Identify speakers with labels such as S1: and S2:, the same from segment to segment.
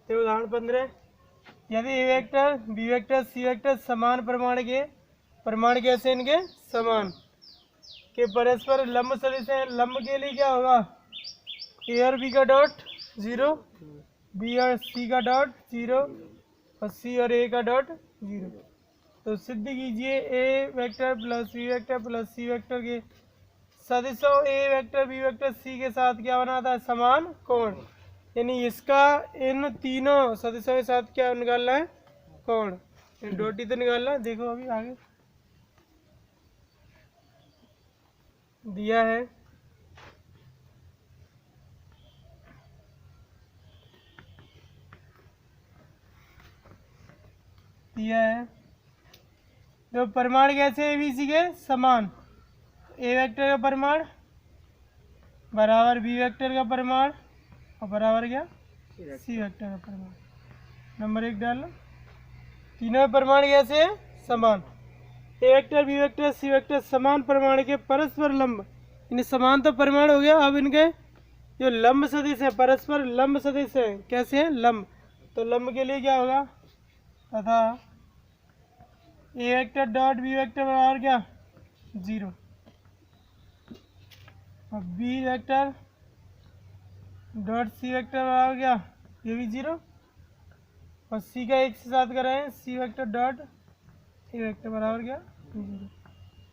S1: तो उदाहरण 15, यदि A vector B vector C vector समान परिमाण कैसे इनके समान के परस्पर लंब सदिश हैं, लंब के लिए क्या होगा, ए और बी का डॉट 0, बी और सी का डॉट 0 और सी और ए का डॉट 0। तो सिद्ध कीजिए A vector plus B vector plus C vector के सदिशों A vector B vector C के साथ क्या बनाता है, समान कोण। यानी इसका इन तीनों सदिशों के साथ क्या निकालना है, कोण। डॉट ही तो निकालना है। देखो अभी आगे दिया है, तो परिमाण कैसे एबीसी के समान, ए वेक्टर का परिमाण बराबर बी वेक्टर का परिमाण और बराबर क्या, सी वेक्टर का परिमाण। नंबर 1 डाल लो। तीनों परिमाण कैसे है, समान। A vector B vector C vector समान परिमाण के परस्पर लंब, इन्हें समान तो परिमाण हो गया। अब इनके जो लंब सदिश है, परस्पर लंब सदिश है, कैसे है, लंब। तो लंब के लिए क्या होगा, तथा A vector dot B vector बराबर क्या, 0 और B vector dot C vector बराबर क्या, ये भी 0 और सी का एक से साथ कराएं, सी वेक्टर डॉट ए वेक्टर बराबर क्या, 0।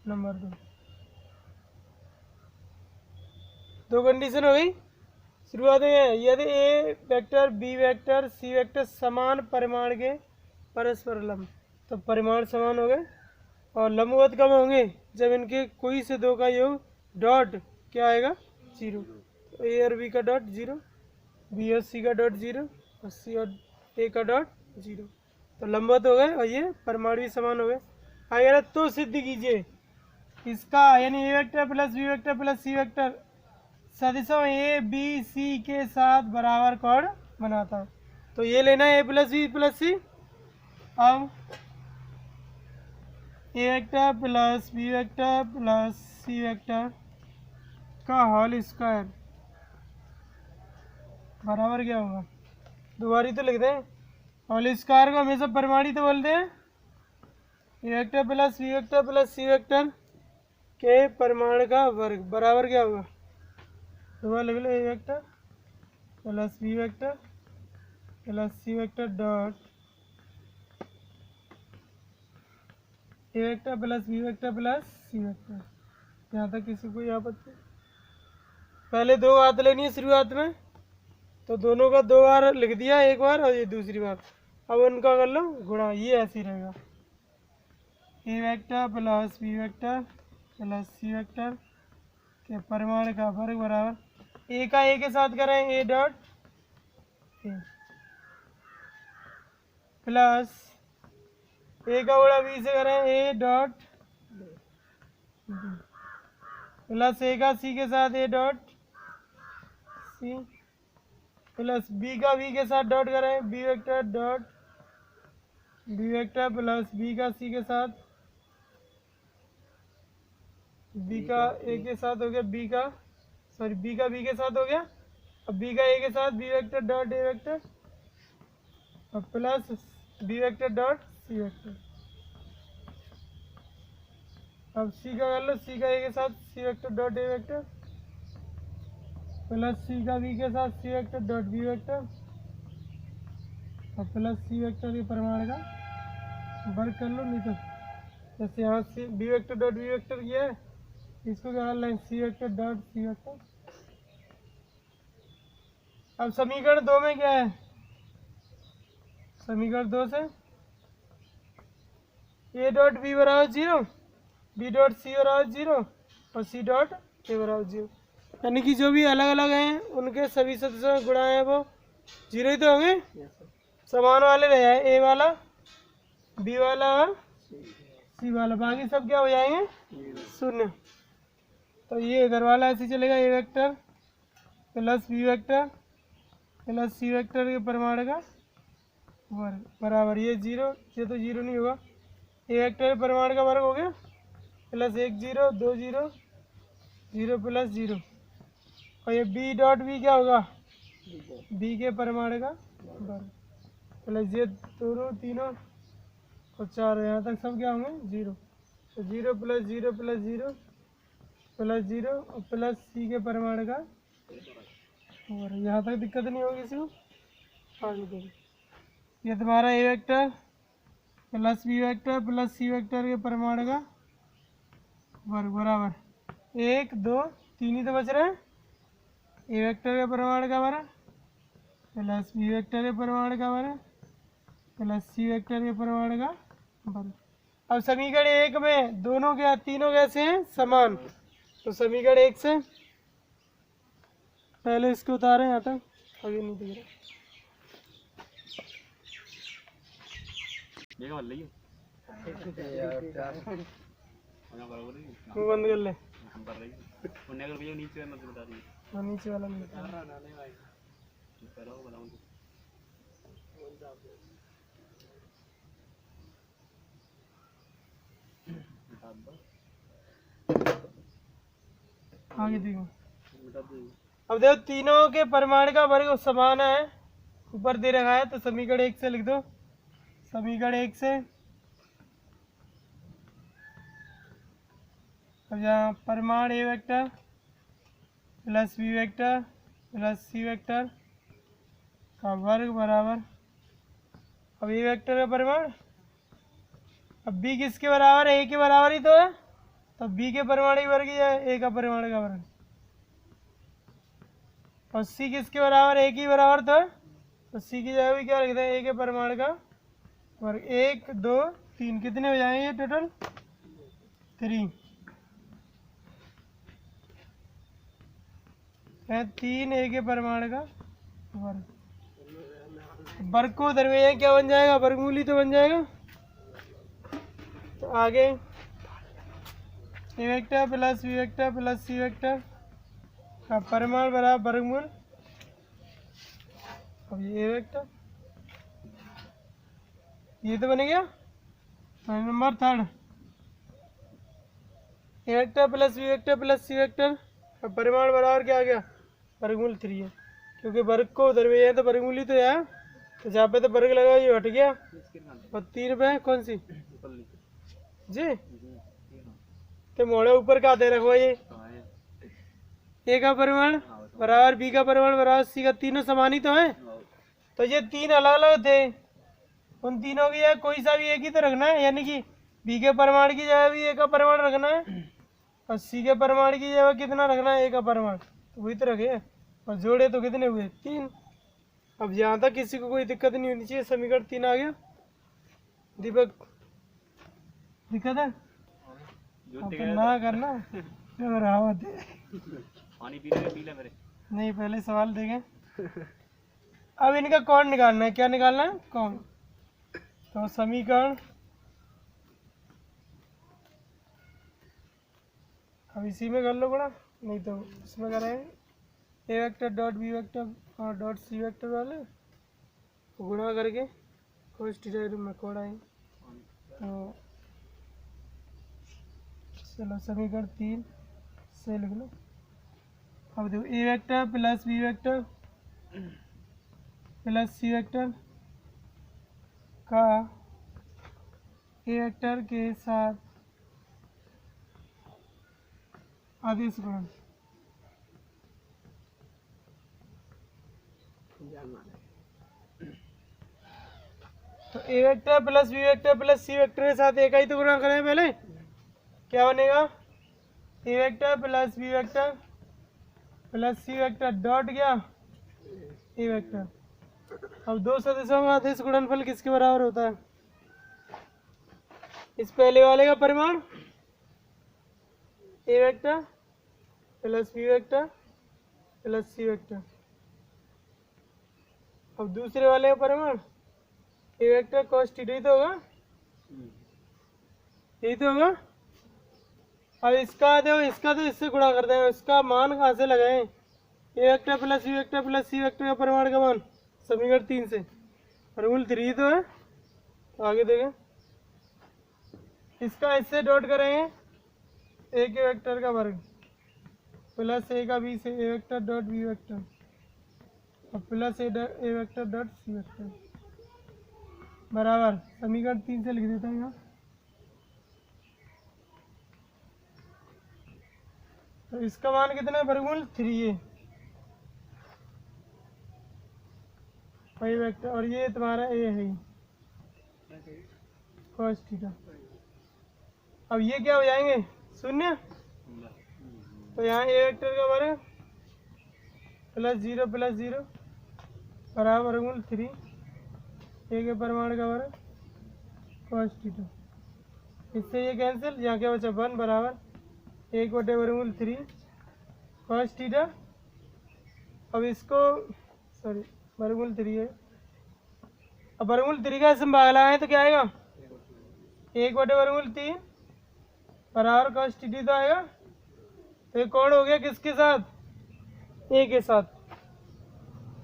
S1: नंबर 2 कंडीशन हो गई। शुरुआत में यदि A vector B vector C vector समान परिमाण के परस्पर लंब, तो परिमाण समान हो गए और लंबवत कब होंगे, जब इनके कोई से दो का योग डॉट क्या आएगा, 0। तो ए और बी का डॉट 0, बी और सी का डॉट 0 और सी और ए का डॉट 0, तो लंबवत हो गए और ये परिमाण भी समान हो गए। अगर तो सिद्ध कीजिए इसका, यानी A vector plus B vector plus C vector सदिशों ए बी सी के साथ बराबर कोण बनाता है। तो ये लेना है A plus B plus C. अब A vector plus B vector plus C vector का होल स्क्वायर बराबर क्या होगा, दोबारा तो लिखते हैं, होल स्क्वायर को हमेशा परिमाणी तो बोलते हैं। A vector plus B vector plus C vector के परिमाण का वर्ग बराबर क्या होगा, दोबारा लिख लो, A vector plus B vector plus C vector dot A vector plus B vector plus C vector. यहाँ तक किसी को आपत्ति? पहले 2 बात लेनी है शुरुआत में, तो दोनों का 2 बार लिख दिया, एक बार और ये दूसरी बार। अब उनका कर लो गुणा, ये ऐसे ही रहेगा, A vector plus B vector plus C vector के परिमाण का वर्ग बराबर ए का ए के साथ करें, A dot A plus A का गुणा बी से करें, A dot B plus A का सी के साथ, A dot C plus B का बी के साथ डॉट करें, B vector dot B vector plus B का सी के साथ, बी का ए के साथ हो गया, बी का सॉरी बी का बी के साथ हो गया, अब बी का ए के साथ B vector dot A vector और plus B vector dot C vector. अब सी का कर लो, सी का ए के साथ C vector dot A vector plus C का बी के साथ C vector dot B vector और प्लस सी वेक्टर के परिमाण का वर्ग कर लो। नहीं तो जैसे यहाँ C B vector dot B vector किया है, इसको क्या करना है, C vector dot C vector. अब समीकरण 2 में क्या है, समीकरण 2 से ए डॉट बी बराबर 0, बी डॉट सी बराबर 0 और सी डॉट ए बराबर 0, यानी कि जो भी अलग अलग हैं उनके सभी सदस्यों में गुणा है वो 0 ही तो होंगे, समान वाले रहे हैं, ए वाला बी वाला और सी वाला, बाकी सब क्या हो जाएंगे, 0। तो ये इधर वाला ऐसे चलेगा, A vector plus B vector plus C vector के परिमाण का वर्ग बराबर ये 0, ये तो 0 नहीं होगा, ए वेक्टर के परिमाण का वर्ग हो गया प्लस 1 0 2 0 0 प्लस 0 और ये बी डॉट बी क्या होगा, बी के परिमाण का वर्ग। प्लस ये दोनों तीनों और 4 यहाँ तक सब क्या होंगे 0। तो 0 प्लस 0 प्लस 0 प्लस 0 और प्लस सी के परिमाण का, और यहाँ तक दिक्कत नहीं होगी किसी को। आगे देखो ये तुम्हारा A vector plus B vector plus C vector के परिमाण का वर्ग बराबर 1 2 3 ही तो बच रहे हैं। ए वेक्टर के परिमाण का वर्ग प्लस बी वेक्टर के परिमाण का वर्ग प्लस सी वेक्टर के परिमाण का वर्ग। अब समीकरण 1 में दोनों के तीनों कैसे हैं समान, तो समीकरण 1 से पहले इसको उतारें यहाँ तक, आगे नहीं दिख रहा। मुँह बंद कर ले, नीचे वाला नहीं आगे देखो। अब देखो तीनों के परिमाण का वर्ग समान है, ऊपर दे रखा है, तो समीकरण 1 से लिख दो। समीकरण 1 से अब यहाँ परिमाण A vector plus B vector plus C vector का वर्ग बराबर, अब ए वेक्टर का परिमाण, अब बी किसके बराबर है, ए के बराबर ही तो है, तो बी के परिमाण की वर्ग या ए का परिमाण का वर्ग, और सी किसके बराबर है, ए की बराबर तो है, तो सी की जगह भी क्या लिखते हैं ए के परिमाण का वर्ग। 1 2 3 कितने हो जाएंगे ये टोटल 3 है, 3 ए के परिमाण का वर्ग। वर्ग को दरमियान क्या बन जाएगा, वर्गमूल तो बन जाएगा। तो आगे A vector plus B vector plus C vector का परिमाण बराबर वर्गमूल, अब ये ए वेक्टर ये तो बन गया। Number 3 A vector plus B vector plus C vector का परिमाण बराबर क्या आ गया वर्गमूल 3 है, क्योंकि वर्ग को दरमियान तो वर्गमूल ही तो है, तो जहाँ पे तो वर्ग लगा ये हट गया, और 3 पे कौन सी जी तो मोड़े ऊपर का दे रखो ये ए का परिमाण बराबर बी का परिमाण बराबर सी का, तीनों समान ही तो है। तो ये 3 अलग अलग थे, उन तीनों की जगह कोई सा भी एक ही तो रखना है, यानी कि बी के परिमाण की जगह भी ए का परिमाण रखना है, और सी के परिमाण की जगह कितना रखना है ए का परिमाण, तो वही तो रखे, और जोड़े तो कितने हुए 3। अब यहाँ तक किसी को कोई दिक्कत नहीं होनी चाहिए। समीकरण 3 आ गया। दीपक दिक्कत है ना करना पानी पी ले मेरे नहीं, पहले सवाल देखें। अब इनका कौन निकालना है, क्या निकालना है कौन, तो समीकरण अब इसी में कर लो बड़ा, नहीं तो इसमें करेंगे ए वेक्टर डॉट बी वेक्टर और डॉट सी वेक्टर वाले गुणा करके कोष्ठक में कोड आएंगे। तो चलो समीकरण 3 से लिख लो। अब देखो A vector plus B vector plus C vector का ए वेक्टर के साथ आदेश गुणन, तो A vector plus B vector plus C vector के साथ एक ही तो गुणा करें पहले, क्या बनेगा A vector plus B vector plus C vector dot क्या ए वेक्टर। अब दो सदिशों का आदेश गुणनफल किसके बराबर होता है, इस पहले वाले का परिमाण A vector plus B vector plus C vector, अब दूसरे वाले का परिमाण ए वेक्टर कॉस थीटा, तो होगा यही तो होगा। अब इसका देखो, इसका तो इससे गुणा करते हैं, इसका मान कहाँ से लगाएं, A vector plus B vector plus C vector का परिमाण का मान समीकरण 3 से, वर्गमूल 3 तो है। तो आगे देखें, इसका इससे डॉट करेंगे ए के वेक्टर का वर्ग प्लस ए का बी से ए वेक्टर डॉट बी वेक्टर और प्लस ए वेक्टर डॉट सी वेक्टर। बराबर समीकरण 3 से लिख देता हूँ यहाँ। तो इसका मान कितना है, वर्गमूल 3 है वही वेक्टर, और ये तुम्हारा ए है cos थीटा। अब ये क्या हो जाएंगे, शून्य। तो यहाँ ए वेक्टर का वर्ग +0 +0 बराबर वर्गमूल 3 ए के परिमाण का वर्ग cos थीटा। इससे ये कैंसिल, यहाँ क्या बचा 1 बराबर 1/√3 cos थीटा। अब इसको सॉरी वर्गमूल 3 है, अब वर्गमूल 3 का इसमें भाग लगाएं तो क्या आएगा 1/√3 बराबर cos थीटा तो आएगा। तो ये कौन हो गया किसके साथ, ए के साथ,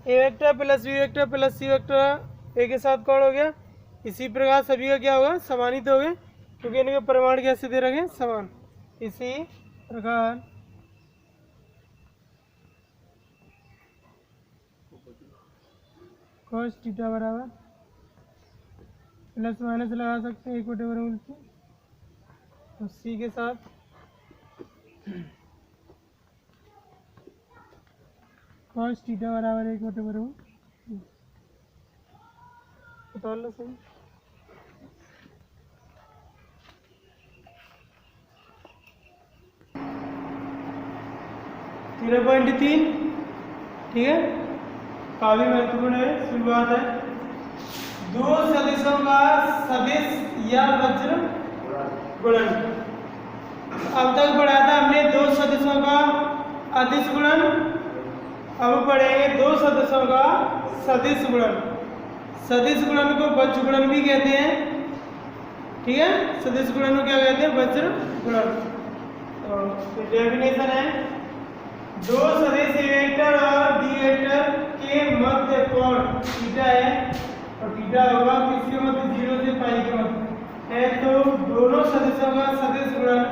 S1: A vector plus B vector plus C vector A के साथ कौन हो गया। इसी प्रकार सभी का क्या होगा, समानित हो गए, क्योंकि इनके परिमाण कैसे दे रखे समान। इसी प्रकार cos थीटा बराबर प्लस माइनस लगा सकते हैं 1/√3 तो सी के साथ cos थीटा बराबर 1/√3। बता लो सही। तेरह पॉइंट 3 ठीक है, काफी महत्वपूर्ण है। शुरुआत है, दो सदिशों का सदिश या वज्र गुणन। अब तक पढ़ा था हमने दो सदिशों का अदिश गुणन, अब पढ़ेंगे दो सदिशों का सदिश गुणन। सदिश गुणन को वज्र गुणन भी कहते हैं, ठीक है। सदिश गुणन को क्या कहते हैं, वज्र गुणन। तो डेफिनेशन है, दो सदिश ए वेक्टर और बी वेक्टर के मध्य कोण थीटा है, और थीटा होगा किसके मध्य, 0 से पाई के मध्य है। तो दोनों सदिशों का सदिश गुणन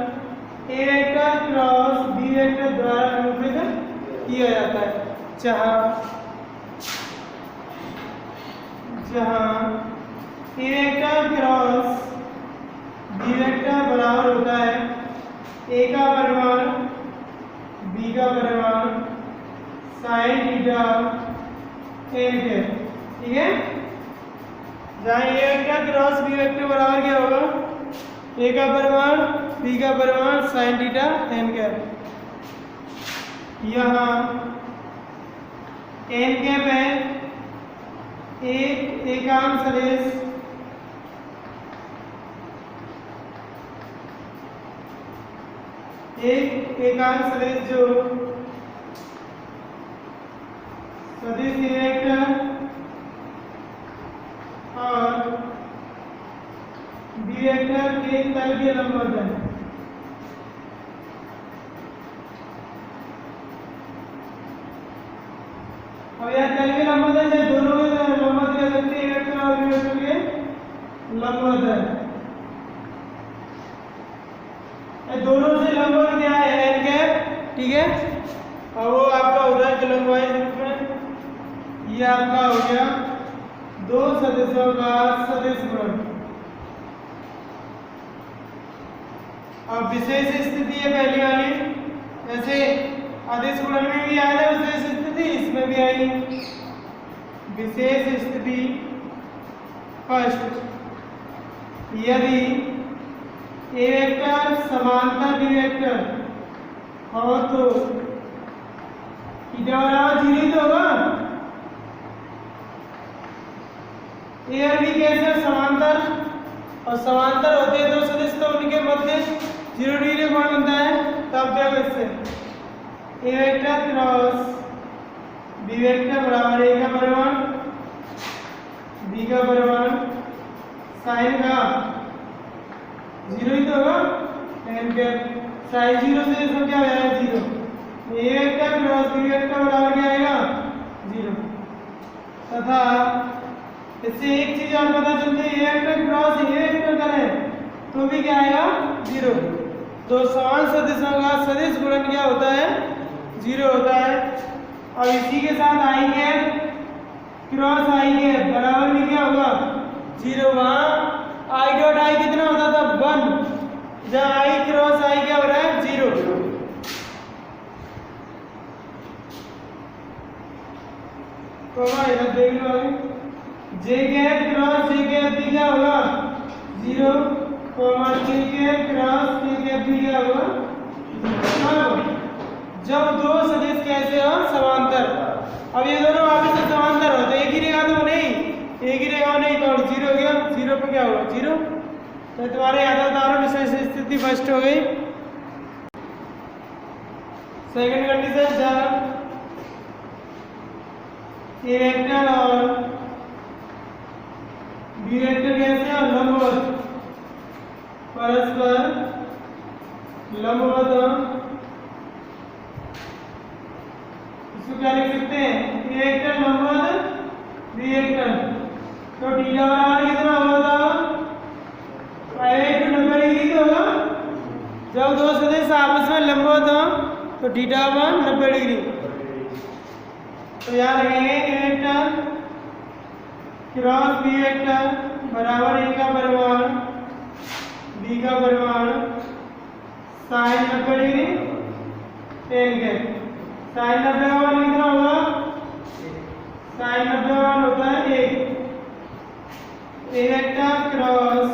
S1: ए वेक्टर क्रॉस बी वेक्टर द्वारा निरूपित किया जाता है, जहाँ ए वेक्टर क्रॉस बी वेक्टर बराबर होता है ए का परिमाण बी का परिमाण साइन थीटा एन के, ठीक है। जहाँ ए वेक्टर क्रॉस बी वेक्टर बराबर क्या होगा, ए का परिमाण बी का परिमाण साइन थीटा एन कैप। यहाँ एन कैप है एक एकांक सदिश एकांक सदिश जो सदिश ए वेक्टर और बी वेक्टर के तल के लंबवत है। अब यह तल के लंबवत है, चाहे दोनों के लंबवत कह सकते हैं, ए वेक्टर और बी वेक्टर के लंबवत है। दोनों से लंबवत क्या है, एन कैप, ठीक है। और वो आपका हो रहा है क्लॉकवाइज रूप में। ये आपका हो गया दो सदिशों का सदिश गुणन। अब विशेष स्थिति है पहली वाली, जैसे अदिश गुणन में भी आया था विशेष स्थिति, इसमें भी आई विशेष स्थिति। फर्स्ट, यदि ए वेक्टर समांतर बी वेक्टर हो तो थीटा बराबर 0 तो होगा। ए और बी कैसे समांतर, और समांतर होते हैं दो सदिश तो उनके मध्य 0 डिग्री कोण बनता है। तब क्या इससे ए वेक्टर क्रॉस बी वेक्टर बराबर ए का परिमाण बी का परिमाण साइन का 0 ही तो होगा, एन कैप साइन 0 से सब क्या हो जाएगा 0। ए वेक्टर क्रॉस बी वेक्टर बराबर क्या आएगा 0। तथा इससे एक चीज और पता चलती है, ए वेक्टर क्रॉस ए वेक्टर करें तो भी क्या आएगा 0। तो समान सदिशों का सदिश गुणन क्या होता है 0 होता है। और इसी के साथ आई कैप क्रॉस आई कैप बराबर भी क्या होगा 0, वहाँ आई डॉट आई कितना होता था 1, जहाँ आई क्रॉस आई क्या हो रहा है 0। इधर देख लो जे कैप क्रॉस जे कैप भी क्या होगा 0, के कैप क्रॉस के कैप भी क्या होगा। जब दो सदिश कैसे हो समांतर, अब ये दोनों आपस में समांतर हो तो एक ही रेखा तो नहीं, एक ही रेखा नहीं तो 0 हो गया, 0 पे क्या होगा 0। तो तुम्हारे यादव तारों विशेष स्थिति फर्स्ट हो गई। सेकंड कंडीशन जब ए वेक्टर और बी वेक्टर कैसे हैं लंबवत, परस्पर लंबवत, इसको क्या लिख सकते हैं ए वेक्टर लंबवत बी वेक्टर, तो थीटा बराबर कितना होगा पाई टू 90 डिग्री तो होगा। जब दो सदिश आपस में लंबवत हो तो थीटा 90 डिग्री। तो याद रखेंगे ए वेक्टर क्रॉस बी वेक्टर बराबर ए का परिमाण बी का परिमाण साइन 90 डिग्री टेन के। साइन 90 का मान कितना होगा, साइन 90 का मान होता है 1। ए वेक्टर क्रॉस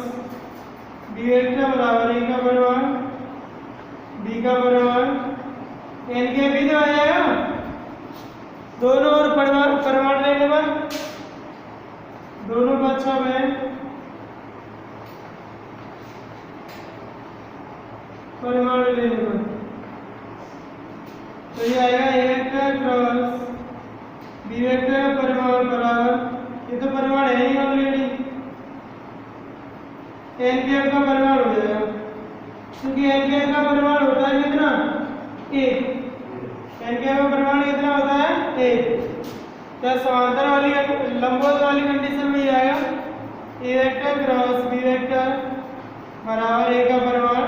S1: बी वेक्टर बराबर ए का परिमाण बी का परिमाण एन के भी तो आ जाएगा, दोनों और परिमाण लेने पर दोनों पक्षों में परिमाण लेने पर तो ये आएगा ए वेक्टर क्रॉस बी वेक्टर परिमाण बराबर, ये तो परिमाण है ही ऑलरेडी, एन के का परिमाण हो जाएगा क्योंकि एन के का परिमाण होता है कितना 1, एन के का परिमाण कितना होता है 1। क्या समांतर वाली लंबवत वाली कंडीशन में आएगा ए वेक्टर क्रॉस बी वेक्टर बराबर ए का परिमाण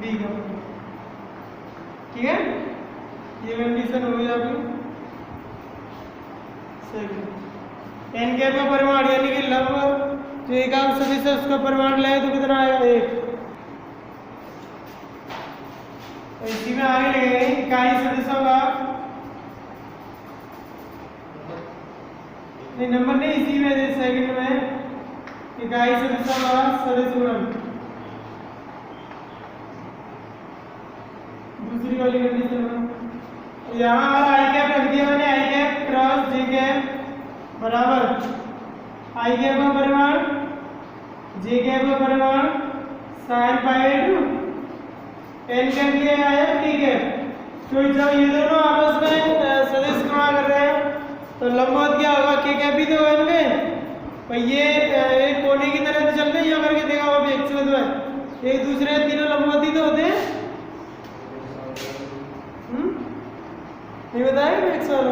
S1: बी का परिमाण, ठीक है। ये कंडीशन हो गई आपकी सही। एन के का परिमाण यानी कि लंब जो एकांक सदिश है उसका परिमाण ले तो कितना आएगा 1। इसी में आगे लिखेंगे इकाई सदिशों का नहीं नंबर नहीं, इसी में सेकंड में इकाई सदिशों का सदिश गुणन, दूसरी वाली कंडीशन में यहाँ आई कैप रख दिया मैंने, I cap cross J cap बराबर आई कैप का परिमाण जे कैप का परिमाण sine pi two N cap के आया ठीक है। तो जब ये दोनों आपस में सदिश गुणा कर रहे हैं तो लंबवत क्या होगा के कैप भी तो होगा इनमें भाई, ये एक कोने की तरह तो चलते हैं, ये करके देखा होगा भी एक्चुअल में एक दूसरे तीनों लंबवत ही तो होते हैं। नहीं बताया एक सवाल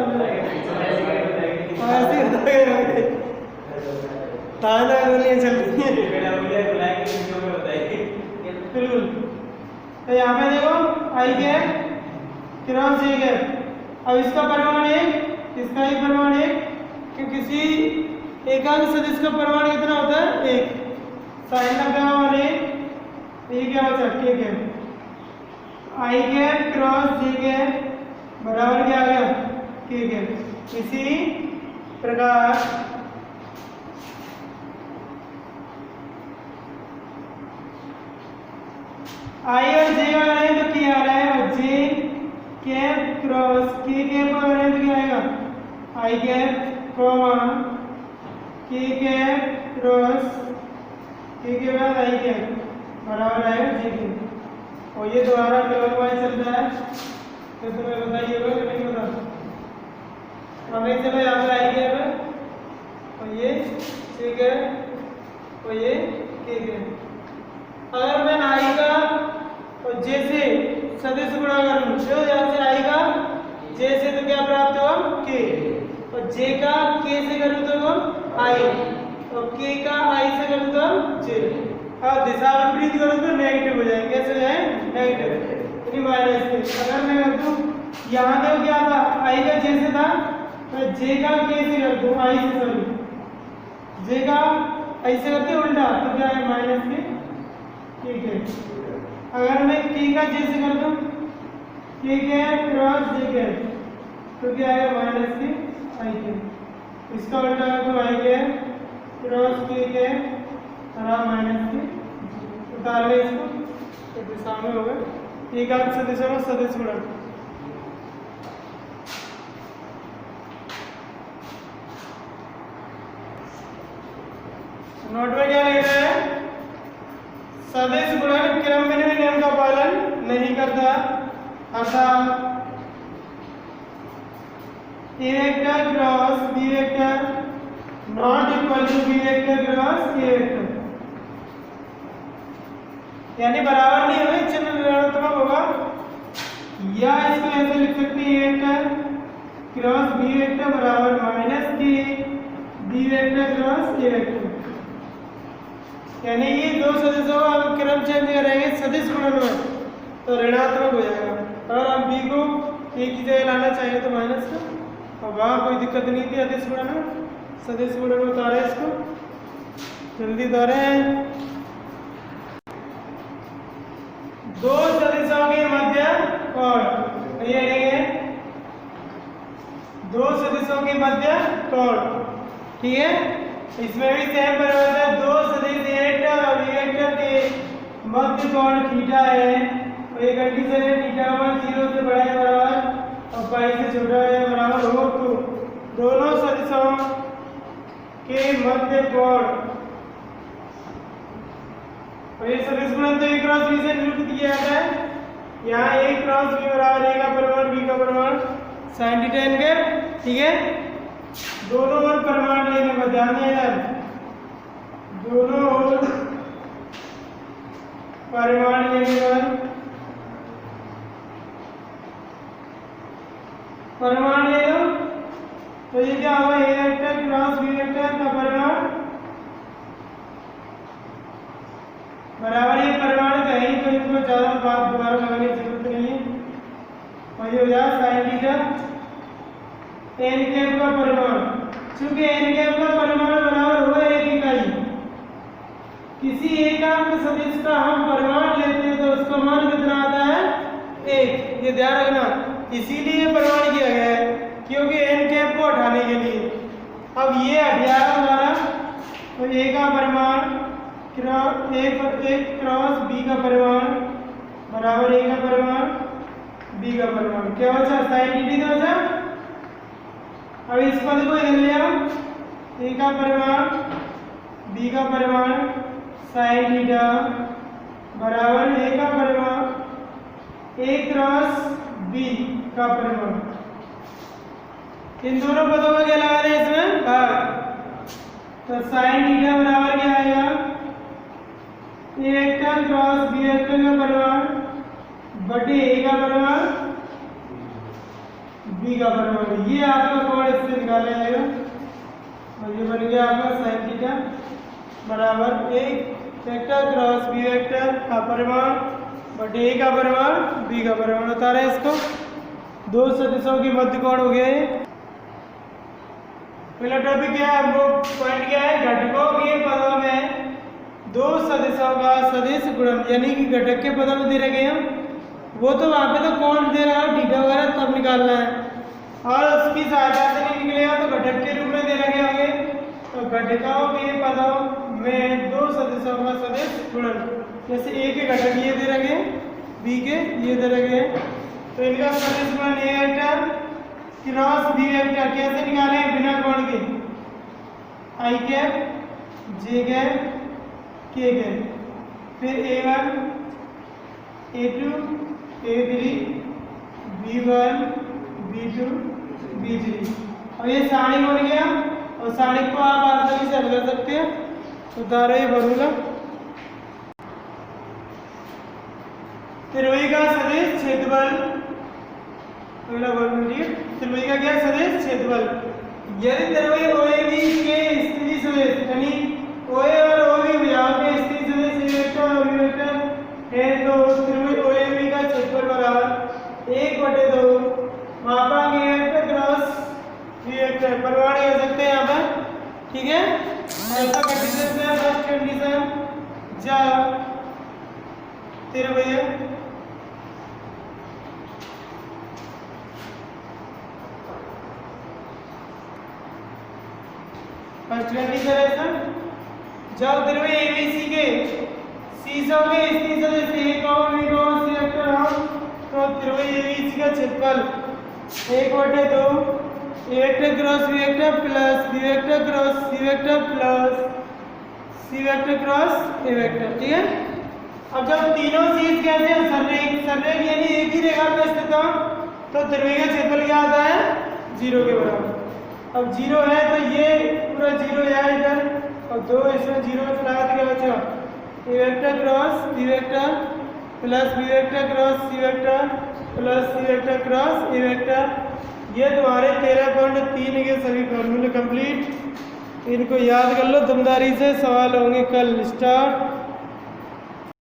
S1: ताना गोलियां चल रही हैं बिल्कुल। तो यहाँ पे देखो आई कैप क्रॉस जे कैप, अब इसका परिमाण 1 इसका ही परिमाण 1 कि किसी एकांक सदिश का परिमाण कितना होता है 1। साइन 90 का मान 1, ये क्या बचा के कैप आई कैप क्रॉस जे कैप बराबर क्या आ गया के कैप। इसी प्रकार आई और जे का करें तो क्या आ रहा है और जे कैप क्रॉस के कैप का करें तो क्या आएगा आई कैप कॉमा के कैप क्रॉस के के बाद आई कैप बराबर आएगा जे कैप। और ये दोबारा क्लॉकवाइज चल रहा है तो तुम्हें बताइएगा कि नहीं बता। अब एक चलो यहाँ पे आई कैप है और ये जे कैप और ये के कैप। अगर मैं आई का और जे से सदिश गुणा करूं तो यहाँ से आई का जे से तो क्या प्राप्त होगा के, और जे का के से करूं तो आई, और के का आई से करूं तो जे। और दिशा विपरीत करूं तो नेगेटिव हो जाएंगे, कैसे हो जाए नेगेटिव यानी माइनस के। अगर मैं कर दूं यहाँ देखो क्या था आई का जे से था तो जे का के से कर दूं आई से करूं, जे का ऐसे करते उल्टा तो क्या है माइनस के, ठीक है। अगर मैं के का जे से कर दूं, के क्रॉस जे के तो क्या आएगा माइनस के आई के, इसका उल्टा तो आई के क्रॉस के और माइनस के, उतार ले इसको तो दिशा में होगा एक आठ सदिशों में सदिश गुणन। नोट में क्या लिख रहा है, सदिश गुणन क्रम में नियम का पालन नहीं करता, अर्थात A vector cross B vector not equal to B vector cross A vector, यानी बराबर नहीं होगा, चिन्ह ऋणात्मक होगा। या इसको ऐसे लिख सकते हैं A vector cross B vector बराबर माइनस के B vector cross A vector, यानी ये दो सदिशों का हम क्रम चेंज करेंगे सदिश गुणन में तो ऋणात्मक हो जाएगा। अगर हम बी को ए की जगह लाना चाहिए तो माइनस का, और वहाँ कोई दिक्कत नहीं थी अदिश गुणन में, सदिश गुणन में उतारे इसको, जल्दी उतारे। दो सदिशों के मध्य कोण, ये लेंगे दो सदिशों के मध्य कोण, ठीक है। इसमें भी सेम परिवर्तन है, दो सदिश ए वेक्टर और बी वेक्टर के मध्य कोण थीटा है, और ये कंडीशन है थीटा 0 से बड़ा है बराबर और पाई से छोटा है बराबर हो, तो दोनों सदिशों के मध्य कोण, और ये सदिश गुणन तो ए क्रॉस बी से निरूपित किया जाता है। यहाँ ए क्रॉस बी बराबर ए का परिमाण बी का परिमाण sin थीटा इनके, ठीक है। दोनों ओर परिमाण लेने पर ध्यान देना, दोनों ओर परिमाण लेने पर परिमाण ले लो तो ये क्या होगा, ए वेक्टर क्रॉस बी वेक्टर का परिमाण बराबर ये परिमाण का है, तो इसको ज्यादा बात दोबारा लगाने की जरूरत नहीं है, और ये हो जाएगा sin थीटा एन कैप का परिमाण, चूंकि एन कैप का परिमाण बराबर हुआ एक इकाई, किसी एकांक सदिश का हम परिमाण लेते हैं तो उसका मान कितना आता है, एक, ये ध्यान रखना, इसीलिए परिमाण किया गया है क्योंकि एन कैप को हटाने के लिए। अब ये हट जाएगा हमारा, तो ए का परिमाण एक क्रॉस बी का परिमाण बराबर ए का परिमाण बी का परिमाण, क्या बचा sin थीटा बचा। अब इस पद को इधर ले आओ, ए का परिमाण बी का परिमाण sin थीटा बराबर ए का परिमाण ए क्रॉस बी का परिमाण, इन दोनों पदों का क्या लगा रहे हैं इसमें भाग, तो sin थीटा बराबर क्या आएगा, ए वेक्टर क्रॉस बी वेक्टर का परिमाण बटे ए का परिमाण बी का परिमाण, ये आपका कोण इससे निकाला जाएगा, और ये बन गया आपका sin थीटा बराबर ए वेक्टर क्रॉस बी वेक्टर का परिमाण बटे ए का परिमाण बी का परिमाण। उतारा है इसको, दो सदिशों के मध्य कोण हो गए। पहला टॉपिक क्या है, हमको पॉइंट क्या है, घटकों के पदों में दो सदिशों का सदिश गुणन, यानी कि घटक के पदों में दे रखे हैं, वो तो वहाँ पे तो कोण दे रहा है थीटा वगैरह तब निकालना है, और उसकी सहायता से नहीं निकलेगा तो घटक के रूप में दे रखे होंगे। तो घटकों के पदों में दो सदिशों का सदिश गुणन, जैसे ए के घटक ये दे रखे बी के ये दे रखे, तो इनका सदिश गुणन ए वेक्टर क्रॉस बी वेक्टर कैसे निकालें बिना कोण के, आई कैप जे कैप के कैप, फिर a1 a2 a3 b1 b2 b3, और ये सारणी बन गया, और सारणी को आप आसानी से हल कर सकते हैं। उतारो ये फॉर्मूला, त्रिभुज का सदिश क्षेत्रफल, पहला फॉर्मूला त्रिभुज का क्या सदिश क्षेत्रफल, यदि त्रिभुज OAB के स्थिति सदिश यानी OA और OB भुजाओं के स्थिति सदिश ए वेक्टर और बी वेक्टर है, तो त्रिभुज OAB का क्षेत्रफल बराबर 1/2 मापांक ए वेक्टर क्रॉस बी वेक्टर, परिमाण कह सकते हैं यहाँ पर ठीक है। ऐसा कंडीशन से फर्स्ट कंडीशन जब तेरे भैया फर्स्ट कंडीशन है सर, जब तेरे भैया एबीसी के सीजों के इस जैसे एक और बी को सी वेक्टर हो तो तेरे भैया एबीसी का क्षेत्रफल 1/2 A vector cross B vector plus B vector cross C vector plus C vector cross A vector, ठीक है। अब जब तीनों चीज कहते हैं सररेख यानी एक ही रेखा पे स्थित हो तो त्रिभुज का क्षेत्रफल क्या आता है 0 के बराबर। अब 0 है तो ये पूरा 0 है इधर और 2 इसमें 0 लगा दिया बच्चा, A vector cross B vector plus B vector cross C vector plus C vector cross A vector. ये तुम्हारे 13.3 के सभी फॉर्मूले कंप्लीट। इनको याद कर लो, दमदारी से सवाल होंगे कल। स्टार्ट।